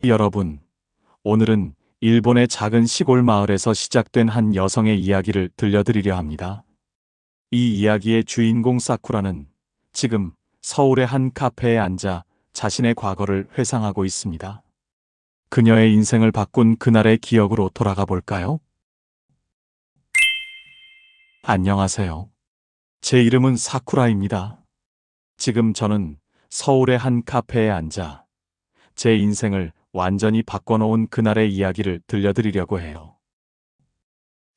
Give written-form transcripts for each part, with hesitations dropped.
여러분, 오늘은 일본의 작은 시골 마을에서 시작된 한 여성의 이야기를 들려드리려 합니다. 이 이야기의 주인공 사쿠라는 지금 서울의 한 카페에 앉아 자신의 과거를 회상하고 있습니다. 그녀의 인생을 바꾼 그날의 기억으로 돌아가 볼까요? 안녕하세요. 제 이름은 사쿠라입니다. 지금 저는 서울의 한 카페에 앉아 제 인생을 완전히 바꿔놓은 그날의 이야기를 들려드리려고 해요.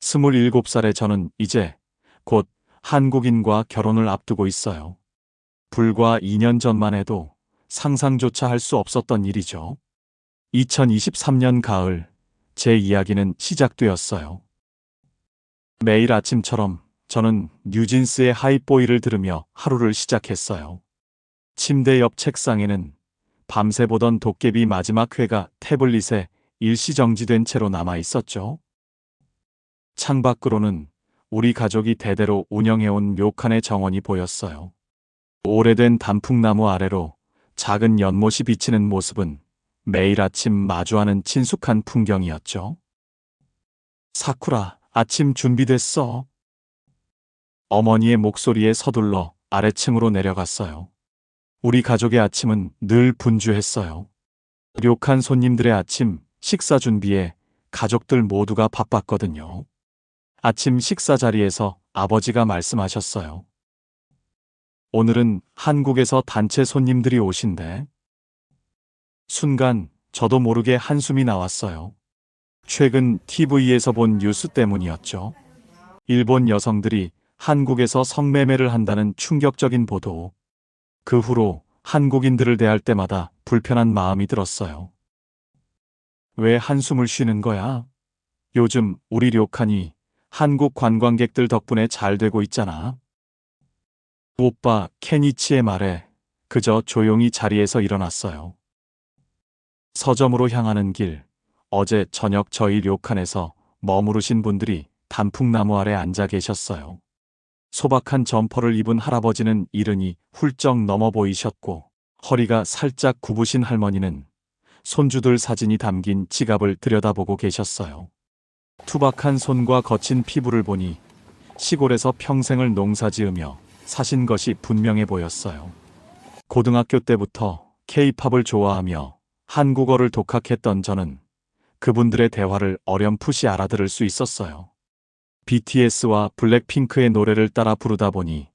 27살의 저는 이제 곧 한국인과 결혼을 앞두고 있어요. 불과 2년 전만 해도 상상조차 할 수 없었던 일이죠. 2023년 가을, 제 이야기는 시작되었어요. 매일 아침처럼 저는 뉴진스의 하이보이를 들으며 하루를 시작했어요. 침대 옆 책상에는 밤새 보던 도깨비 마지막 회가 태블릿에 일시정지된 채로 남아 있었죠. 창밖으로는 우리 가족이 대대로 운영해온 묘칸의 정원이 보였어요. 오래된 단풍나무 아래로 작은 연못이 비치는 모습은 매일 아침 마주하는 친숙한 풍경이었죠. 사쿠라, 아침 준비됐어. 어머니의 목소리에 서둘러 아래층으로 내려갔어요. 우리 가족의 아침은 늘 분주했어요. 료칸 손님들의 아침 식사 준비에 가족들 모두가 바빴거든요. 아침 식사 자리에서 아버지가 말씀하셨어요. 오늘은 한국에서 단체 손님들이 오신대. 순간 저도 모르게 한숨이 나왔어요. 최근 TV에서 본 뉴스 때문이었죠. 일본 여성들이 한국에서 성매매를 한다는 충격적인 보도. 그 후로 한국인들을 대할 때마다 불편한 마음이 들었어요. 왜 한숨을 쉬는 거야? 요즘 우리 료칸이 한국 관광객들 덕분에 잘 되고 있잖아. 오빠 케니치의 말에 그저 조용히 자리에서 일어났어요. 서점으로 향하는 길, 어제 저녁 저희 료칸에서 머무르신 분들이 단풍나무 아래 앉아 계셨어요. 소박한 점퍼를 입은 할아버지는 이른이 훌쩍 넘어 보이셨고, 허리가 살짝 굽으신 할머니는 손주들 사진이 담긴 지갑을 들여다보고 계셨어요. 투박한 손과 거친 피부를 보니 시골에서 평생을 농사지으며 사신 것이 분명해 보였어요. 고등학교 때부터 K-팝을 좋아하며 한국어를 독학했던 저는 그분들의 대화를 어렴풋이 알아들을 수 있었어요. BTS와 블랙핑크의 노래를 따라 부르다 보니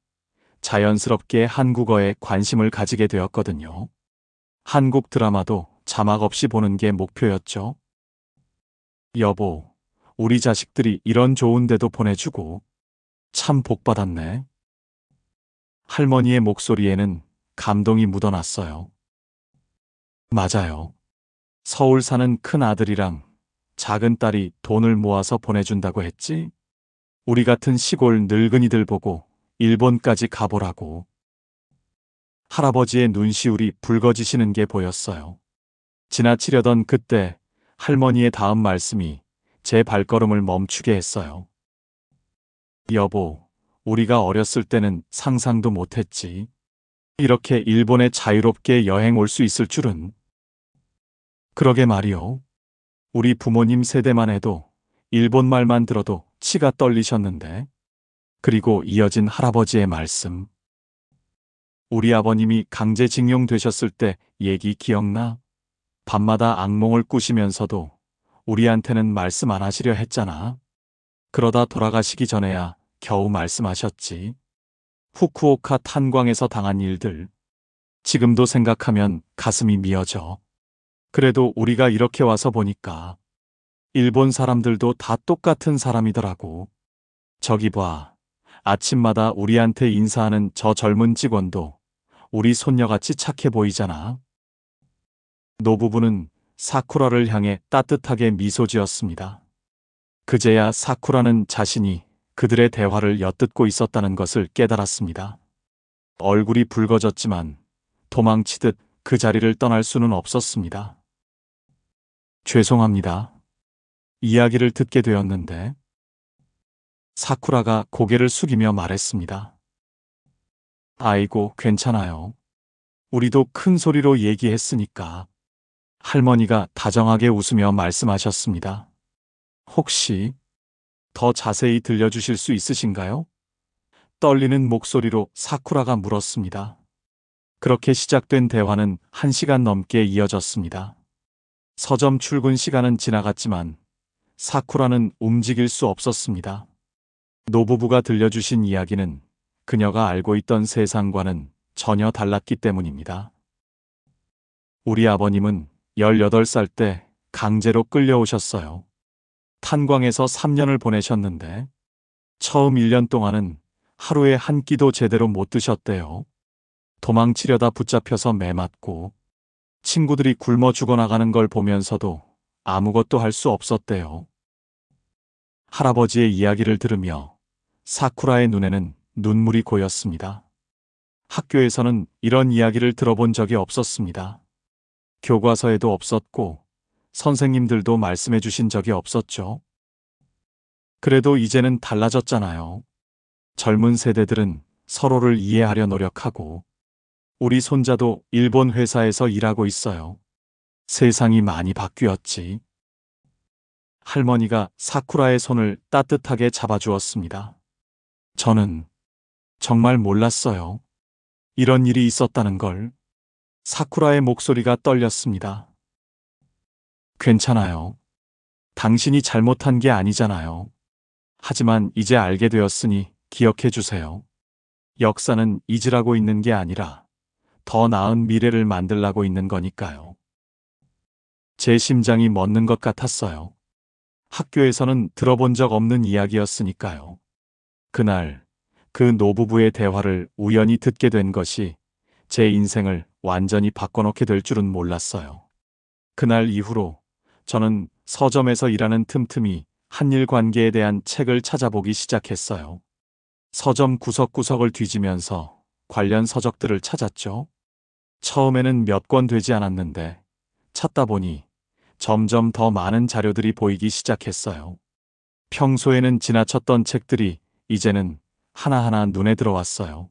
자연스럽게 한국어에 관심을 가지게 되었거든요. 한국 드라마도 자막 없이 보는 게 목표였죠. 여보, 우리 자식들이 이런 좋은 데도 보내주고 참 복받았네. 할머니의 목소리에는 감동이 묻어났어요. 맞아요. 서울 사는 큰 아들이랑 작은 딸이 돈을 모아서 보내준다고 했지? 우리 같은 시골 늙은이들 보고 일본까지 가보라고. 할아버지의 눈시울이 붉어지시는 게 보였어요. 지나치려던 그때 할머니의 다음 말씀이 제 발걸음을 멈추게 했어요. 여보, 우리가 어렸을 때는 상상도 못했지. 이렇게 일본에 자유롭게 여행 올 수 있을 줄은. 그러게 말이요. 우리 부모님 세대만 해도 일본 말만 들어도 치가 떨리셨는데. 그리고 이어진 할아버지의 말씀. 우리 아버님이 강제징용 되셨을 때 얘기 기억나? 밤마다 악몽을 꾸시면서도 우리한테는 말씀 안 하시려 했잖아. 그러다 돌아가시기 전에야 겨우 말씀하셨지. 후쿠오카 탄광에서 당한 일들. 지금도 생각하면 가슴이 미어져. 그래도 우리가 이렇게 와서 보니까 일본 사람들도 다 똑같은 사람이더라고. 저기 봐. 아침마다 우리한테 인사하는 저 젊은 직원도 우리 손녀같이 착해 보이잖아. 노부부는 사쿠라를 향해 따뜻하게 미소 지었습니다. 그제야 사쿠라는 자신이 그들의 대화를 엿듣고 있었다는 것을 깨달았습니다. 얼굴이 붉어졌지만 도망치듯 그 자리를 떠날 수는 없었습니다. 죄송합니다. 이야기를 듣게 되었는데. 사쿠라가 고개를 숙이며 말했습니다. 아이고, 괜찮아요. 우리도 큰 소리로 얘기했으니까. 할머니가 다정하게 웃으며 말씀하셨습니다. 혹시 더 자세히 들려주실 수 있으신가요? 떨리는 목소리로 사쿠라가 물었습니다. 그렇게 시작된 대화는 1시간 넘게 이어졌습니다. 서점 출근 시간은 지나갔지만 사쿠라는 움직일 수 없었습니다. 노부부가 들려주신 이야기는 그녀가 알고 있던 세상과는 전혀 달랐기 때문입니다. 우리 아버님은 18살 때 강제로 끌려오셨어요. 탄광에서 3년을 보내셨는데 처음 1년 동안은 하루에 한 끼도 제대로 못 드셨대요. 도망치려다 붙잡혀서 매맞고 친구들이 굶어 죽어나가는 걸 보면서도 아무것도 할 수 없었대요. 할아버지의 이야기를 들으며 사쿠라의 눈에는 눈물이 고였습니다. 학교에서는 이런 이야기를 들어본 적이 없었습니다. 교과서에도 없었고 선생님들도 말씀해 주신 적이 없었죠. 그래도 이제는 달라졌잖아요. 젊은 세대들은 서로를 이해하려 노력하고 우리 손자도 일본 회사에서 일하고 있어요. 세상이 많이 바뀌었지. 할머니가 사쿠라의 손을 따뜻하게 잡아주었습니다. 저는 정말 몰랐어요. 이런 일이 있었다는 걸. 사쿠라의 목소리가 떨렸습니다. 괜찮아요. 당신이 잘못한 게 아니잖아요. 하지만 이제 알게 되었으니 기억해 주세요. 역사는 잊으라고 있는 게 아니라 더 나은 미래를 만들라고 있는 거니까요. 제 심장이 멎는 것 같았어요. 학교에서는 들어본 적 없는 이야기였으니까요. 그날 그 노부부의 대화를 우연히 듣게 된 것이 제 인생을 완전히 바꿔놓게 될 줄은 몰랐어요. 그날 이후로 저는 서점에서 일하는 틈틈이 한일 관계에 대한 책을 찾아보기 시작했어요. 서점 구석구석을 뒤지면서 관련 서적들을 찾았죠. 처음에는 몇 권 되지 않았는데 찾다 보니 점점 더 많은 자료들이 보이기 시작했어요. 평소에는 지나쳤던 책들이 이제는 하나하나 눈에 들어왔어요.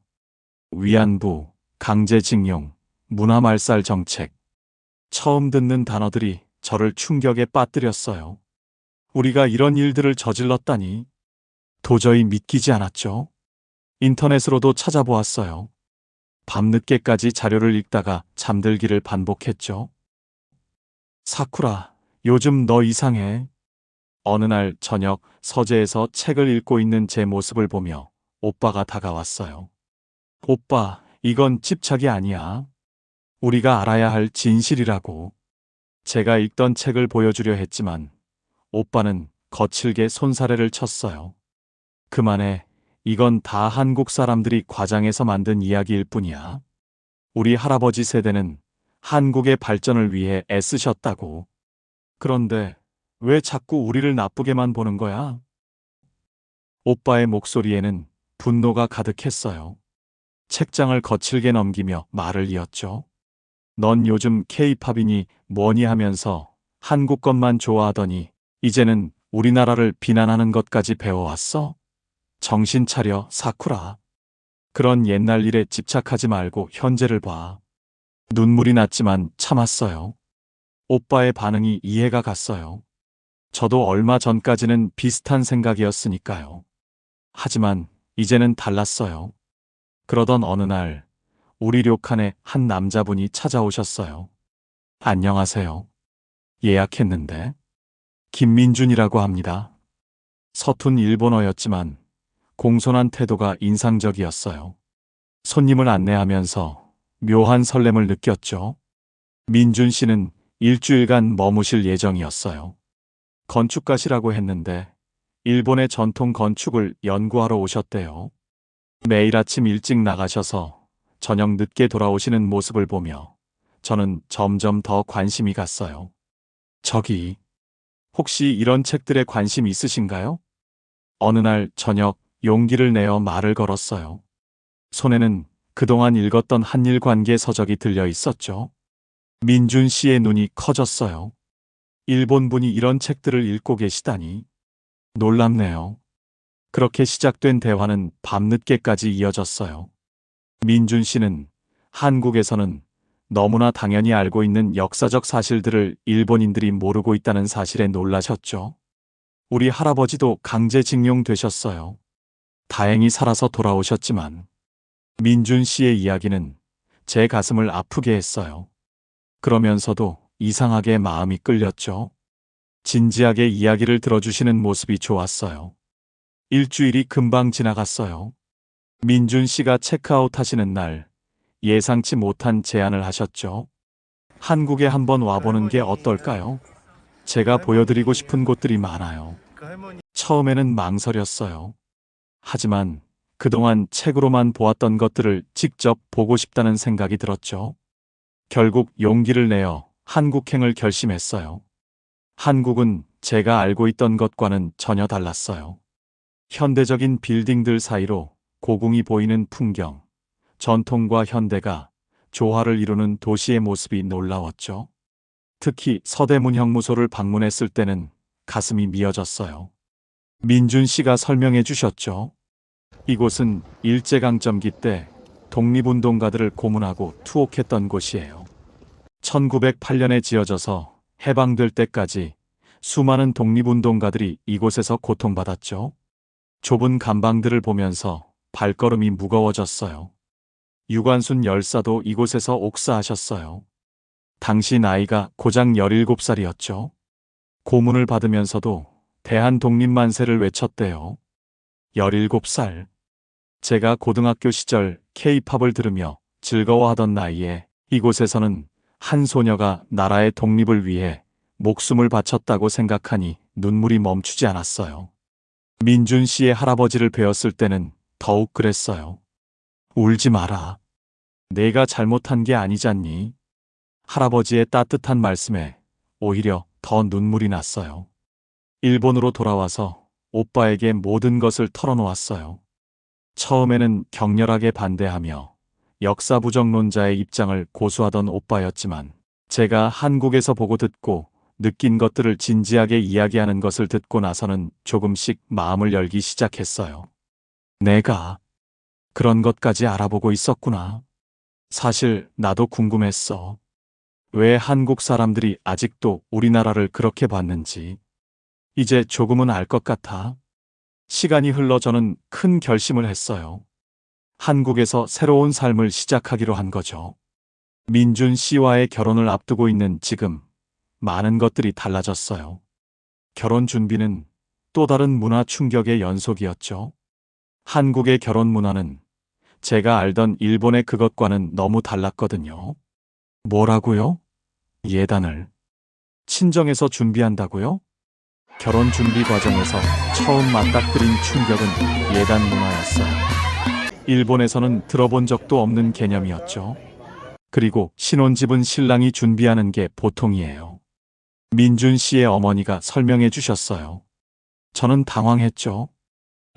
위안부, 강제징용, 문화말살 정책. 처음 듣는 단어들이 저를 충격에 빠뜨렸어요. 우리가 이런 일들을 저질렀다니 도저히 믿기지 않았죠. 인터넷으로도 찾아보았어요. 밤늦게까지 자료를 읽다가 잠들기를 반복했죠. 사쿠라, 요즘 너 이상해. 어느 날 저녁 서재에서 책을 읽고 있는 제 모습을 보며 오빠가 다가왔어요. 오빠, 이건 집착이 아니야. 우리가 알아야 할 진실이라고. 제가 읽던 책을 보여주려 했지만 오빠는 거칠게 손사래를 쳤어요. 그만해. 이건 다 한국 사람들이 과장해서 만든 이야기일 뿐이야. 우리 할아버지 세대는 한국의 발전을 위해 애쓰셨다고. 그런데 왜 자꾸 우리를 나쁘게만 보는 거야? 오빠의 목소리에는 분노가 가득했어요. 책장을 거칠게 넘기며 말을 이었죠. 넌 요즘 K-팝이니 뭐니 하면서 한국 것만 좋아하더니 이제는 우리나라를 비난하는 것까지 배워왔어? 정신 차려, 사쿠라. 그런 옛날 일에 집착하지 말고 현재를 봐. 눈물이 났지만 참았어요. 오빠의 반응이 이해가 갔어요. 저도 얼마 전까지는 비슷한 생각이었으니까요. 하지만 이제는 달랐어요. 그러던 어느 날 우리 료칸에 한 남자분이 찾아오셨어요. 안녕하세요. 예약했는데. 김민준이라고 합니다. 서툰 일본어였지만 공손한 태도가 인상적이었어요. 손님을 안내하면서 묘한 설렘을 느꼈죠. 민준 씨는 일주일간 머무실 예정이었어요. 건축가시라고 했는데 일본의 전통 건축을 연구하러 오셨대요. 매일 아침 일찍 나가셔서 저녁 늦게 돌아오시는 모습을 보며 저는 점점 더 관심이 갔어요. 저기, 혹시 이런 책들에 관심 있으신가요? 어느 날 저녁 용기를 내어 말을 걸었어요. 손에는 그동안 읽었던 한일 관계 서적이 들려 있었죠. 민준 씨의 눈이 커졌어요. 일본 분이 이런 책들을 읽고 계시다니. 놀랍네요. 그렇게 시작된 대화는 밤늦게까지 이어졌어요. 민준 씨는 한국에서는 너무나 당연히 알고 있는 역사적 사실들을 일본인들이 모르고 있다는 사실에 놀라셨죠. 우리 할아버지도 강제징용되셨어요. 다행히 살아서 돌아오셨지만 민준 씨의 이야기는 제 가슴을 아프게 했어요. 그러면서도 이상하게 마음이 끌렸죠. 진지하게 이야기를 들어주시는 모습이 좋았어요. 일주일이 금방 지나갔어요. 민준 씨가 체크아웃 하시는 날 예상치 못한 제안을 하셨죠. 한국에 한번 와보는 게 어떨까요? 제가 보여드리고 싶은 곳들이 많아요. 처음에는 망설였어요. 하지만 그동안 책으로만 보았던 것들을 직접 보고 싶다는 생각이 들었죠. 결국 용기를 내어 한국행을 결심했어요. 한국은 제가 알고 있던 것과는 전혀 달랐어요. 현대적인 빌딩들 사이로 고궁이 보이는 풍경, 전통과 현대가 조화를 이루는 도시의 모습이 놀라웠죠. 특히 서대문형무소를 방문했을 때는 가슴이 미어졌어요. 민준 씨가 설명해 주셨죠. 이곳은 일제강점기 때 독립운동가들을 고문하고 투옥했던 곳이에요. 1908년에 지어져서 해방될 때까지 수많은 독립운동가들이 이곳에서 고통받았죠. 좁은 감방들을 보면서 발걸음이 무거워졌어요. 유관순 열사도 이곳에서 옥사하셨어요. 당시 나이가 고작 17살이었죠. 고문을 받으면서도 대한독립만세를 외쳤대요. 17살. 제가 고등학교 시절 K-팝을 들으며 즐거워하던 나이에 이곳에서는 한 소녀가 나라의 독립을 위해 목숨을 바쳤다고 생각하니 눈물이 멈추지 않았어요. 민준 씨의 할아버지를 뵈었을 때는 더욱 그랬어요. 울지 마라. 내가 잘못한 게 아니잖니. 할아버지의 따뜻한 말씀에 오히려 더 눈물이 났어요. 일본으로 돌아와서 오빠에게 모든 것을 털어놓았어요. 처음에는 격렬하게 반대하며 역사 부정론자의 입장을 고수하던 오빠였지만 제가 한국에서 보고 듣고 느낀 것들을 진지하게 이야기하는 것을 듣고 나서는 조금씩 마음을 열기 시작했어요. 내가 그런 것까지 알아보고 있었구나. 사실 나도 궁금했어. 왜 한국 사람들이 아직도 우리나라를 그렇게 봤는지. 이제 조금은 알 것 같아. 시간이 흘러 저는 큰 결심을 했어요. 한국에서 새로운 삶을 시작하기로 한 거죠. 민준 씨와의 결혼을 앞두고 있는 지금 많은 것들이 달라졌어요. 결혼 준비는 또 다른 문화 충격의 연속이었죠. 한국의 결혼 문화는 제가 알던 일본의 그것과는 너무 달랐거든요. 뭐라고요? 예단을 친정에서 준비한다고요? 결혼 준비 과정에서 처음 맞닥뜨린 충격은 예단 문화였어요. 일본에서는 들어본 적도 없는 개념이었죠. 그리고 신혼집은 신랑이 준비하는 게 보통이에요. 민준 씨의 어머니가 설명해 주셨어요. 저는 당황했죠.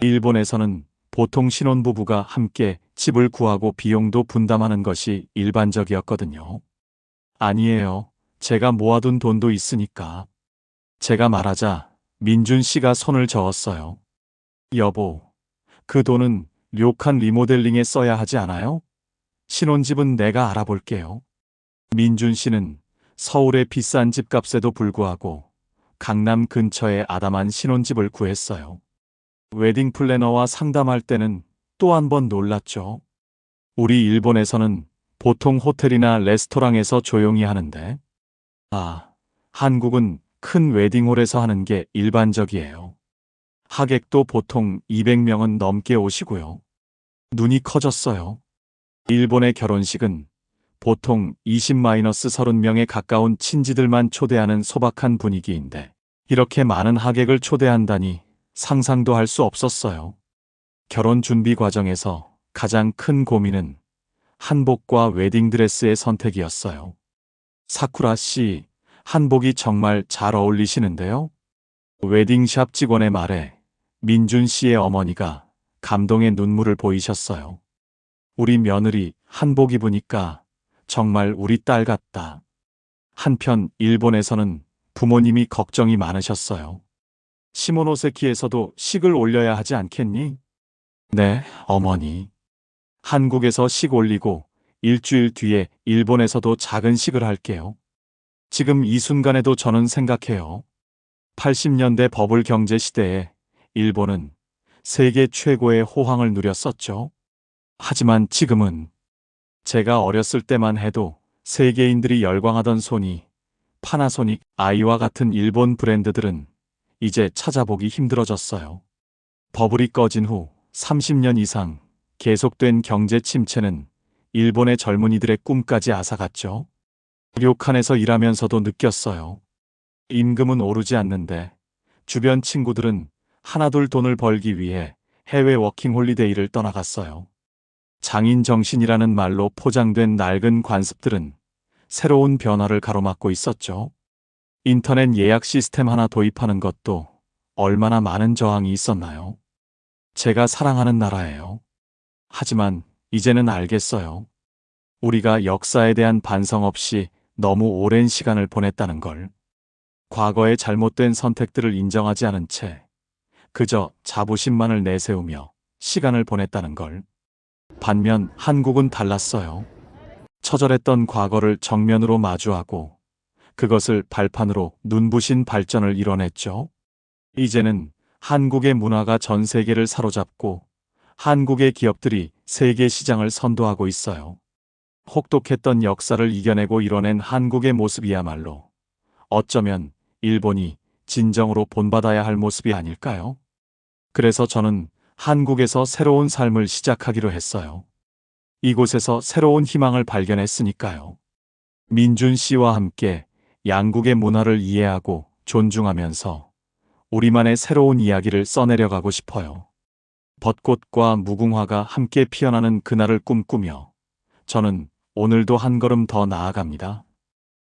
일본에서는 보통 신혼부부가 함께 집을 구하고 비용도 분담하는 것이 일반적이었거든요. 아니에요. 제가 모아둔 돈도 있으니까. 제가 말하자 민준 씨가 손을 저었어요. 여보, 그 돈은 료칸 리모델링에 써야 하지 않아요? 신혼집은 내가 알아볼게요. 민준 씨는 서울의 비싼 집값에도 불구하고 강남 근처에 아담한 신혼집을 구했어요. 웨딩 플래너와 상담할 때는 또 한 번 놀랐죠. 우리 일본에서는 보통 호텔이나 레스토랑에서 조용히 하는데, 한국은 큰 웨딩홀에서 하는 게 일반적이에요. 하객도 보통 200명은 넘게 오시고요. 눈이 커졌어요. 일본의 결혼식은 보통 20-30명에 가까운 친지들만 초대하는 소박한 분위기인데 이렇게 많은 하객을 초대한다니 상상도 할 수 없었어요. 결혼 준비 과정에서 가장 큰 고민은 한복과 웨딩드레스의 선택이었어요. 사쿠라 씨, 한복이 정말 잘 어울리시는데요? 웨딩샵 직원의 말에 민준 씨의 어머니가 감동의 눈물을 보이셨어요. 우리 며느리 한복 입으니까 정말 우리 딸 같다. 한편 일본에서는 부모님이 걱정이 많으셨어요. 시모노세키에서도 식을 올려야 하지 않겠니? 네, 어머니. 한국에서 식 올리고 일주일 뒤에 일본에서도 작은 식을 할게요. 지금 이 순간에도 저는 생각해요. 80년대 버블 경제 시대에 일본은 세계 최고의 호황을 누렸었죠. 하지만 지금은 제가 어렸을 때만 해도 세계인들이 열광하던 소니, 파나소닉, 아이와 같은 일본 브랜드들은 이제 찾아보기 힘들어졌어요. 버블이 꺼진 후 30년 이상 계속된 경제 침체는 일본의 젊은이들의 꿈까지 앗아갔죠. 료칸에서 일하면서도 느꼈어요. 임금은 오르지 않는데 주변 친구들은 하나둘 돈을 벌기 위해 해외 워킹홀리데이를 떠나갔어요. 장인 정신이라는 말로 포장된 낡은 관습들은 새로운 변화를 가로막고 있었죠. 인터넷 예약 시스템 하나 도입하는 것도 얼마나 많은 저항이 있었나요? 제가 사랑하는 나라예요. 하지만 이제는 알겠어요. 우리가 역사에 대한 반성 없이 너무 오랜 시간을 보냈다는 걸. 과거의 잘못된 선택들을 인정하지 않은 채 그저 자부심만을 내세우며 시간을 보냈다는 걸. 반면 한국은 달랐어요. 처절했던 과거를 정면으로 마주하고 그것을 발판으로 눈부신 발전을 이뤄냈죠. 이제는 한국의 문화가 전 세계를 사로잡고 한국의 기업들이 세계 시장을 선도하고 있어요. 혹독했던 역사를 이겨내고 이뤄낸 한국의 모습이야말로 어쩌면 일본이 진정으로 본받아야 할 모습이 아닐까요? 그래서 저는 한국에서 새로운 삶을 시작하기로 했어요. 이곳에서 새로운 희망을 발견했으니까요. 민준 씨와 함께 양국의 문화를 이해하고 존중하면서 우리만의 새로운 이야기를 써내려가고 싶어요. 벚꽃과 무궁화가 함께 피어나는 그날을 꿈꾸며 저는 오늘도 한 걸음 더 나아갑니다.